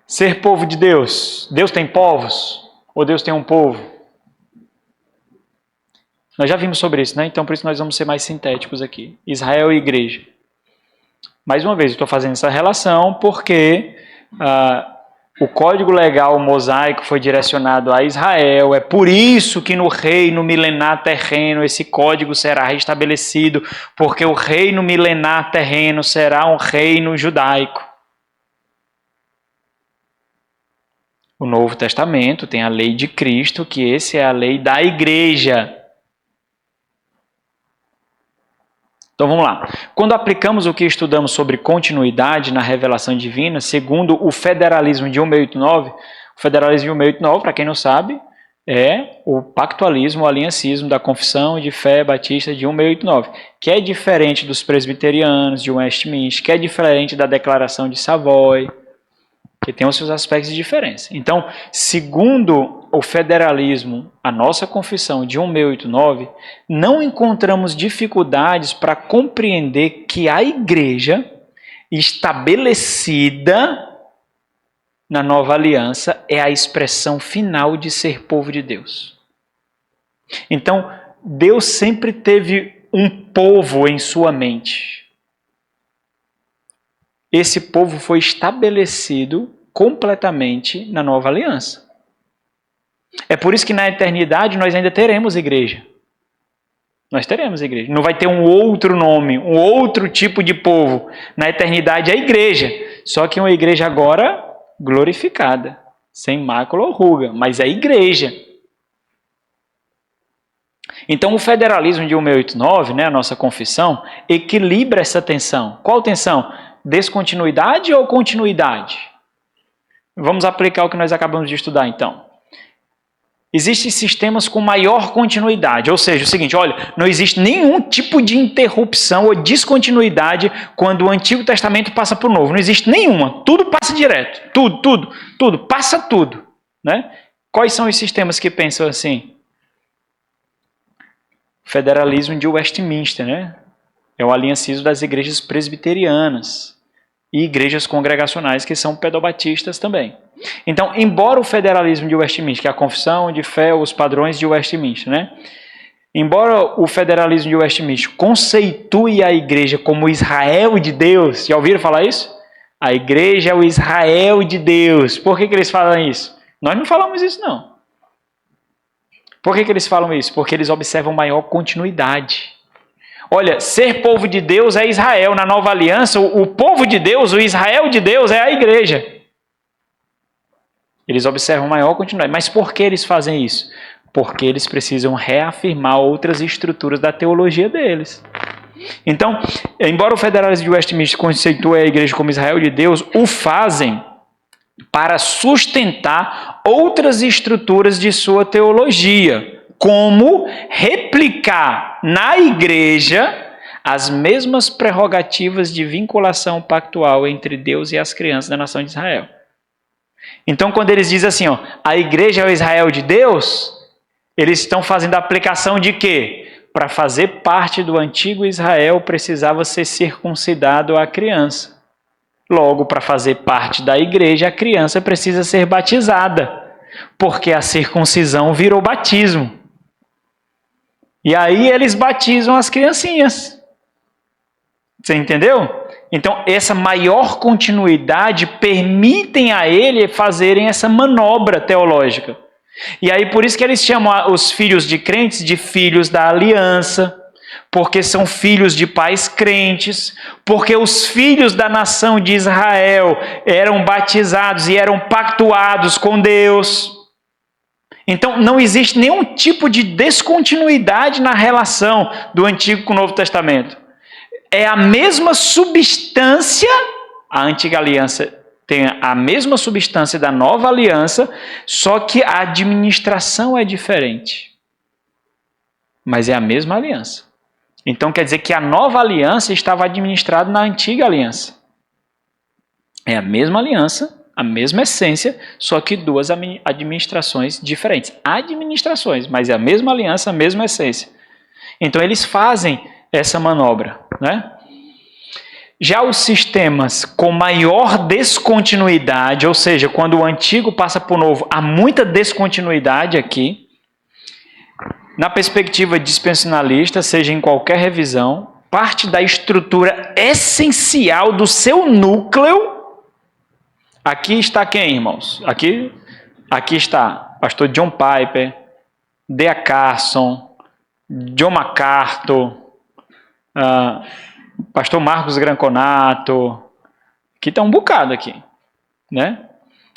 Ser povo de Deus. Deus tem povos? Ou Deus tem um povo? Nós já vimos sobre isso, né? Então por isso nós vamos ser mais sintéticos aqui. Israel e igreja. Mais uma vez, eu estou fazendo essa relação porque o código legal mosaico foi direcionado a Israel. É por isso que no reino milenar terreno esse código será restabelecido, porque o reino milenar terreno será um reino judaico. O Novo Testamento tem a lei de Cristo, que essa é a lei da igreja. Então vamos lá. Quando aplicamos o que estudamos sobre continuidade na revelação divina, segundo o federalismo de 1689, o federalismo de 1689, para quem não sabe, é o pactualismo, o aliancismo da Confissão de Fé Batista de 1689, que é diferente dos presbiterianos de Westminster, que é diferente da Declaração de Savoy, que tem os seus aspectos de diferença. Então, segundo o federalismo, a nossa confissão de 1689, não encontramos dificuldades para compreender que a igreja estabelecida na nova aliança é a expressão final de ser povo de Deus. Então, Deus sempre teve um povo em sua mente. Esse povo foi estabelecido completamente na nova aliança. É por isso que na eternidade nós ainda teremos igreja. Nós teremos igreja. Não vai ter um outro nome, um outro tipo de povo. Na eternidade é a igreja. Só que uma igreja agora glorificada, sem mácula ou ruga, mas é a igreja. Então o federalismo de 1689, né, a nossa confissão, equilibra essa tensão. Qual tensão? Descontinuidade ou continuidade? Vamos aplicar o que nós acabamos de estudar, então. Existem sistemas com maior continuidade, ou seja, o seguinte, olha, não existe nenhum tipo de interrupção ou descontinuidade quando o Antigo Testamento passa para o Novo. Não existe nenhuma, tudo passa direto, tudo, passa tudo. Né? Quais são os sistemas que pensam assim? Federalismo de Westminster, né? É o aliancismo das igrejas presbiterianas e igrejas congregacionais que são pedobatistas também. Então, embora o federalismo de Westminster, que é a confissão de fé, os padrões de Westminster, né? Embora o federalismo de Westminster conceitue a igreja como Israel de Deus, já ouviram falar isso? A igreja é o Israel de Deus. Por que eles falam isso? Nós não falamos isso, não. Por que eles falam isso? Porque eles observam maior continuidade. Olha, ser povo de Deus é Israel. Na nova aliança, o povo de Deus, o Israel de Deus é a igreja. Eles observam maior continuidade. Mas por que eles fazem isso? Porque eles precisam reafirmar outras estruturas da teologia deles. Então, embora o federalismo de Westminster conceitue a igreja como Israel de Deus, o fazem para sustentar outras estruturas de sua teologia, como replicar na igreja as mesmas prerrogativas de vinculação pactual entre Deus e as crianças da nação de Israel. Então, quando eles dizem assim, ó, a igreja é o Israel de Deus, eles estão fazendo a aplicação de quê? Para fazer parte do antigo Israel, precisava ser circuncidado a criança. Logo, para fazer parte da igreja, a criança precisa ser batizada, porque a circuncisão virou batismo. E aí eles batizam as criancinhas. Você entendeu? Então, essa maior continuidade permitem a ele fazerem essa manobra teológica. E aí, por isso que eles chamam os filhos de crentes de filhos da aliança, porque são filhos de pais crentes, porque os filhos da nação de Israel eram batizados e eram pactuados com Deus. Então, não existe nenhum tipo de descontinuidade na relação do Antigo com o Novo Testamento. É a mesma substância, a antiga aliança tem a mesma substância da nova aliança, só que a administração é diferente. Mas é a mesma aliança. Então quer dizer que a nova aliança estava administrada na antiga aliança. É a mesma aliança, a mesma essência, só que duas administrações diferentes. Administrações, mas é a mesma aliança, a mesma essência. Então eles fazem essa manobra, né? Já os sistemas com maior descontinuidade, ou seja, quando o antigo passa para o novo, há muita descontinuidade aqui. Na perspectiva dispensacionalista, seja em qualquer revisão, parte da estrutura essencial do seu núcleo. Aqui está quem, irmãos? Aqui está pastor John Piper, D.A. Carson, John MacArthur, pastor Marcos Granconato, que está um bocado aqui, né?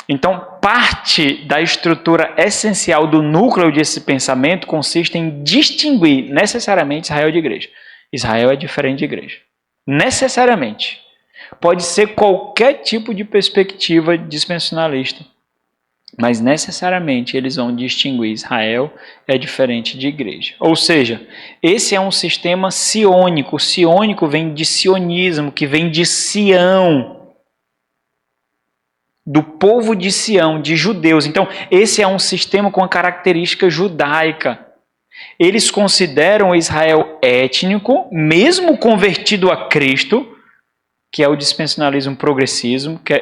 Então, parte da estrutura essencial do núcleo desse pensamento consiste em distinguir necessariamente Israel de igreja. Israel é diferente de igreja. Necessariamente. Pode ser qualquer tipo de perspectiva dispensacionalista, mas necessariamente eles vão distinguir Israel é diferente de igreja. Ou seja, esse é um sistema siônico. Siônico vem de sionismo, que vem de Sião, do povo de Sião, de judeus. Então, esse é um sistema com a característica judaica. Eles consideram Israel étnico, mesmo convertido a Cristo, que é o dispensacionalismo progressivo, que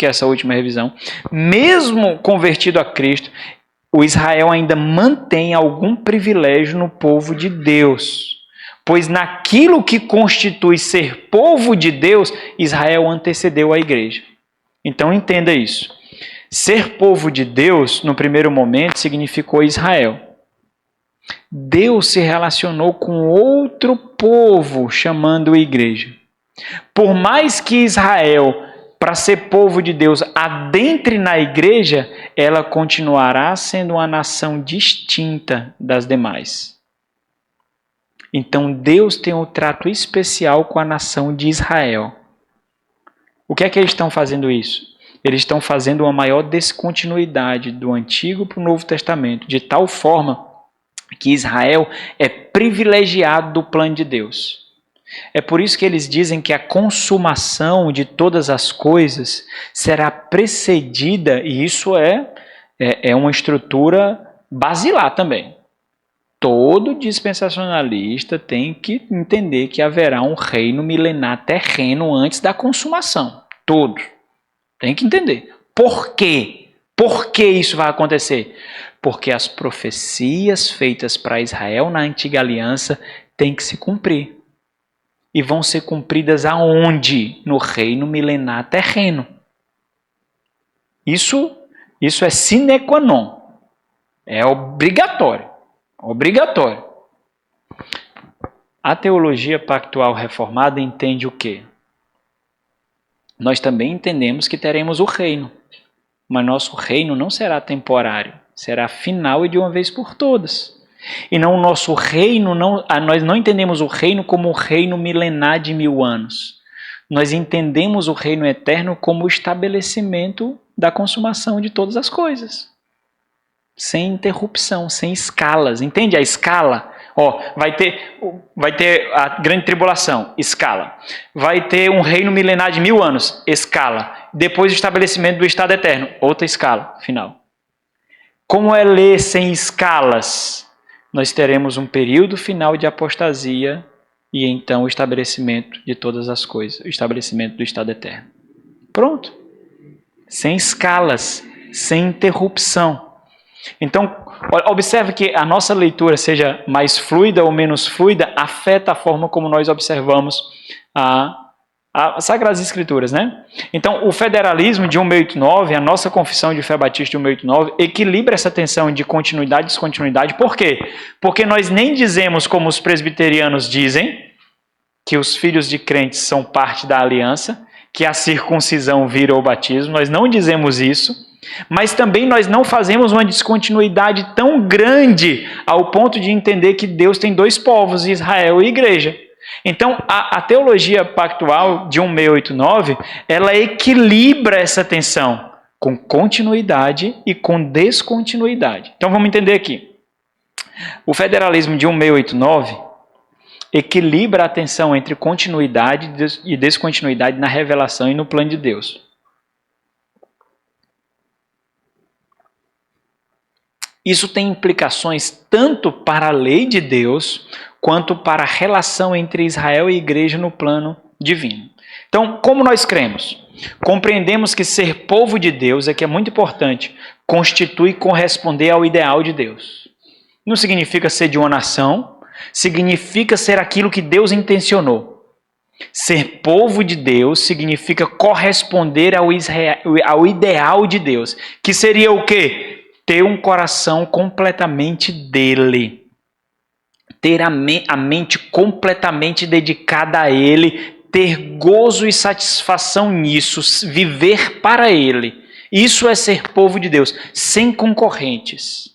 é essa última revisão. Mesmo convertido a Cristo, o Israel ainda mantém algum privilégio no povo de Deus. Pois naquilo que constitui ser povo de Deus, Israel antecedeu a igreja. Então entenda isso. Ser povo de Deus, no primeiro momento, significou Israel. Deus se relacionou com outro povo, chamando igreja. Por mais que Israel, para ser povo de Deus, adentre na igreja, ela continuará sendo uma nação distinta das demais. Então Deus tem um trato especial com a nação de Israel. O que é que eles estão fazendo isso? Eles estão fazendo uma maior descontinuidade do Antigo para o Novo Testamento, de tal forma que Israel é privilegiado do plano de Deus. É por isso que eles dizem que a consumação de todas as coisas será precedida, e isso é uma estrutura basilar também. Todo dispensacionalista tem que entender que haverá um reino milenar terreno antes da consumação. Todo. Tem que entender. Por quê? Por que isso vai acontecer? Porque as profecias feitas para Israel na antiga aliança têm que se cumprir. E vão ser cumpridas aonde? No reino milenar terreno. Isso é sine qua non. É obrigatório. Obrigatório. A teologia pactual reformada entende o quê? Nós também entendemos que teremos o reino. Mas nosso reino não será temporário. Será final e de uma vez por todas. E não o nosso reino, nós não entendemos o reino como um reino milenar de 1000 anos. Nós entendemos o reino eterno como o estabelecimento da consumação de todas as coisas. Sem interrupção, sem escalas. Entende a escala? Vai ter a grande tribulação, escala. Vai ter um reino milenar de 1000 anos, escala. Depois o estabelecimento do estado eterno, outra escala, final. Como é ler sem escalas? Nós teremos um período final de apostasia e então o estabelecimento de todas as coisas, o estabelecimento do estado eterno. Pronto. Sem escalas, sem interrupção. Então, observe que a nossa leitura, seja mais fluida ou menos fluida, afeta a forma como nós observamos as Sagradas Escrituras, né? Então, o federalismo de 1689, a nossa confissão de fé batista de 1689, equilibra essa tensão de continuidade e descontinuidade. Por quê? Porque nós nem dizemos, como os presbiterianos dizem, que os filhos de crentes são parte da aliança, que a circuncisão vira o batismo. Nós não dizemos isso. Mas também nós não fazemos uma descontinuidade tão grande ao ponto de entender que Deus tem dois povos, Israel e igreja. Então, a teologia pactual de 1689, ela equilibra essa tensão com continuidade e com descontinuidade. Então, vamos entender aqui. O federalismo de 1689 equilibra a tensão entre continuidade e descontinuidade na revelação e no plano de Deus. Isso tem implicações tanto para a lei de Deus, quanto para a relação entre Israel e igreja no plano divino. Então, como nós cremos? Compreendemos que ser povo de Deus, é que é muito importante, constitui corresponder ao ideal de Deus. Não significa ser de uma nação, significa ser aquilo que Deus intencionou. Ser povo de Deus significa corresponder ao ideal de Deus, que seria o quê? Ter um coração completamente dele. Ter a mente completamente dedicada a ele, ter gozo e satisfação nisso, viver para ele. Isso é ser povo de Deus, sem concorrentes.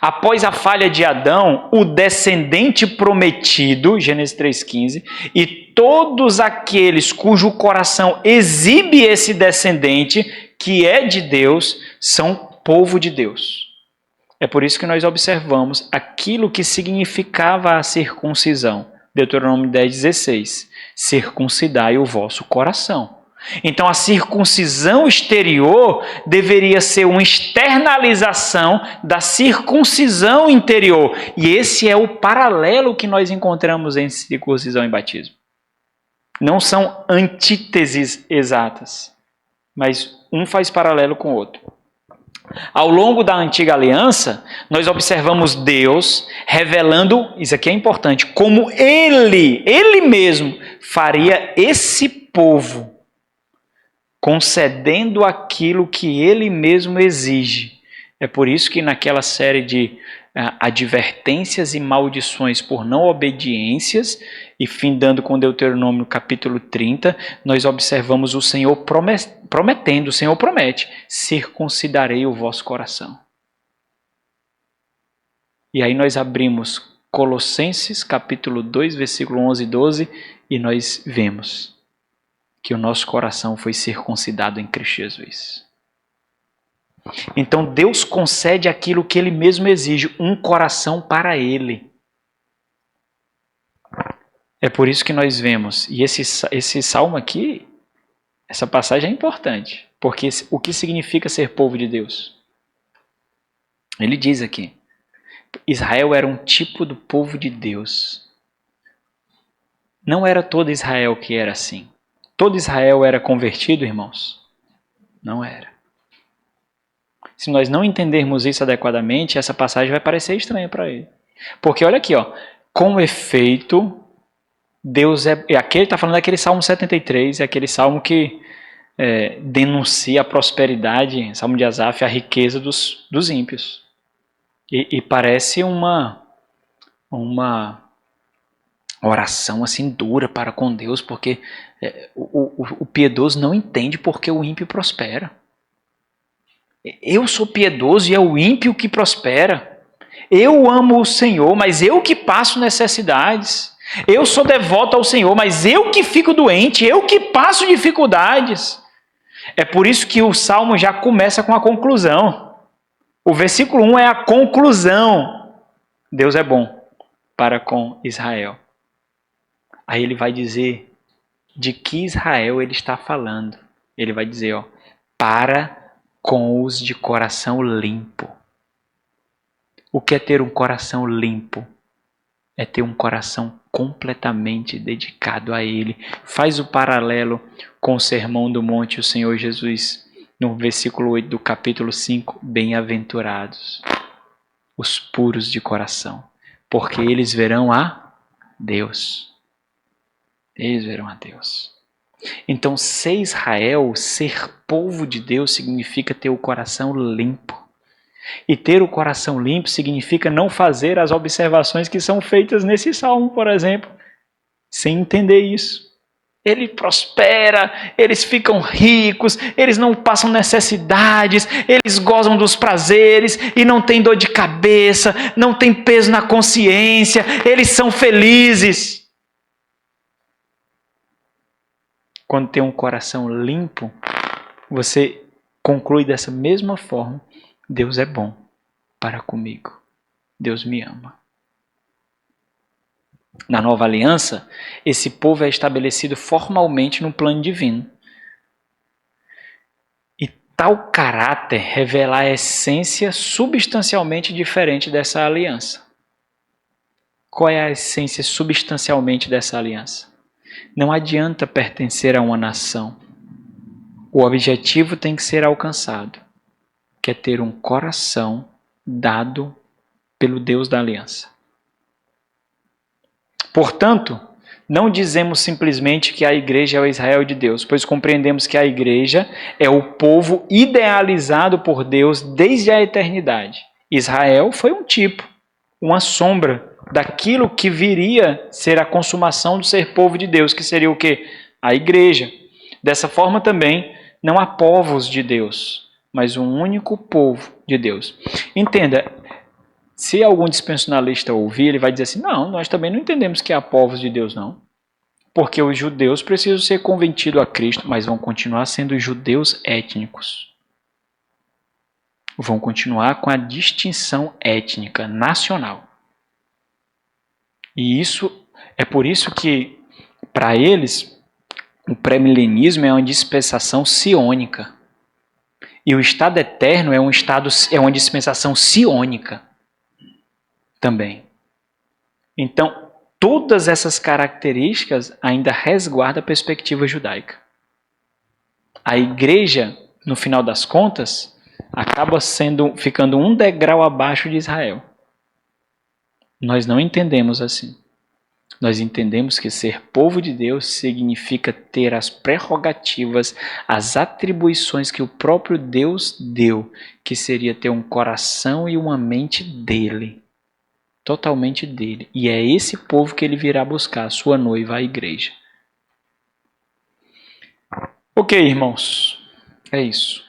Após a falha de Adão, o descendente prometido, Gênesis 3,15, e todos aqueles cujo coração exibe esse descendente, que é de Deus, são povo de Deus. É por isso que nós observamos aquilo que significava a circuncisão. Deuteronômio 10,16. Circuncidai o vosso coração. Então a circuncisão exterior deveria ser uma externalização da circuncisão interior. E esse é o paralelo que nós encontramos em circuncisão e batismo. Não são antíteses exatas, mas um faz paralelo com o outro. Ao longo da antiga aliança, nós observamos Deus revelando, isso aqui é importante, como Ele mesmo faria esse povo, concedendo aquilo que Ele mesmo exige. É por isso que naquela série de advertências e maldições por não obediências, e findando com Deuteronômio capítulo 30, nós observamos o Senhor prometendo, o Senhor promete, circuncidarei o vosso coração. E aí nós abrimos Colossenses capítulo 2, versículo 11 e 12, e nós vemos que o nosso coração foi circuncidado em Cristo Jesus. Então Deus concede aquilo que Ele mesmo exige, um coração para Ele. É por isso que nós vemos, e esse salmo aqui, essa passagem é importante, porque o que significa ser povo de Deus? Ele diz aqui, Israel era um tipo do povo de Deus. Não era todo Israel que era assim. Todo Israel era convertido, irmãos? Não era. Se nós não entendermos isso adequadamente, essa passagem vai parecer estranha para ele. Porque olha aqui, ó, com efeito, Deus é... Aqui ele está falando daquele Salmo 73, é aquele salmo que denuncia a prosperidade, Salmo de Asaf, a riqueza dos ímpios. E parece uma oração assim dura para com Deus, porque o piedoso não entende porque o ímpio prospera. Eu sou piedoso e é o ímpio que prospera. Eu amo o Senhor, mas eu que passo necessidades. Eu sou devoto ao Senhor, mas eu que fico doente, eu que passo dificuldades. É por isso que o Salmo já começa com a conclusão. O versículo 1 é a conclusão. Deus é bom para com Israel. Aí ele vai dizer de que Israel ele está falando. Ele vai dizer, ó, para com os de coração limpo. O que é ter um coração limpo? É ter um coração completamente dedicado a Ele. Faz o paralelo com o Sermão do Monte, o Senhor Jesus, no versículo 8 do capítulo 5, bem-aventurados os puros de coração, porque eles verão a Deus. Eles verão a Deus. Então, ser Israel, ser povo de Deus, significa ter o coração limpo. E ter o coração limpo significa não fazer as observações que são feitas nesse salmo, por exemplo, sem entender isso. Ele prospera, eles ficam ricos, eles não passam necessidades, eles gozam dos prazeres e não têm dor de cabeça, não tem peso na consciência, eles são felizes. Quando tem um coração limpo, você conclui dessa mesma forma: Deus é bom para comigo. Deus me ama. Na nova aliança, esse povo é estabelecido formalmente no plano divino. E tal caráter revela a essência substancialmente diferente dessa aliança. Qual é a essência substancialmente dessa aliança? Não adianta pertencer a uma nação. O objetivo tem que ser alcançado, que é ter um coração dado pelo Deus da aliança. Portanto, não dizemos simplesmente que a igreja é o Israel de Deus, pois compreendemos que a igreja é o povo idealizado por Deus desde a eternidade. Israel foi um tipo, uma sombra daquilo que viria ser a consumação do ser povo de Deus, que seria o quê? A igreja. Dessa forma também, não há povos de Deus, mas um único povo de Deus. Entenda, se algum dispensacionalista ouvir, ele vai dizer assim, não, nós também não entendemos que há povos de Deus, não. Porque os judeus precisam ser convertidos a Cristo, mas vão continuar sendo judeus étnicos. Vão continuar com a distinção étnica, nacional. E isso é por isso que, para eles, o pré-milenismo é uma dispensação sionica. E o estado eterno é uma dispensação sionica também. Então, todas essas características ainda resguardam a perspectiva judaica. A igreja, no final das contas, acaba ficando um degrau abaixo de Israel. Nós não entendemos assim. Nós entendemos que ser povo de Deus significa ter as prerrogativas, as atribuições que o próprio Deus deu, que seria ter um coração e uma mente dele, totalmente dele. E é esse povo que ele virá buscar, a sua noiva, a igreja. Ok, irmãos, é isso.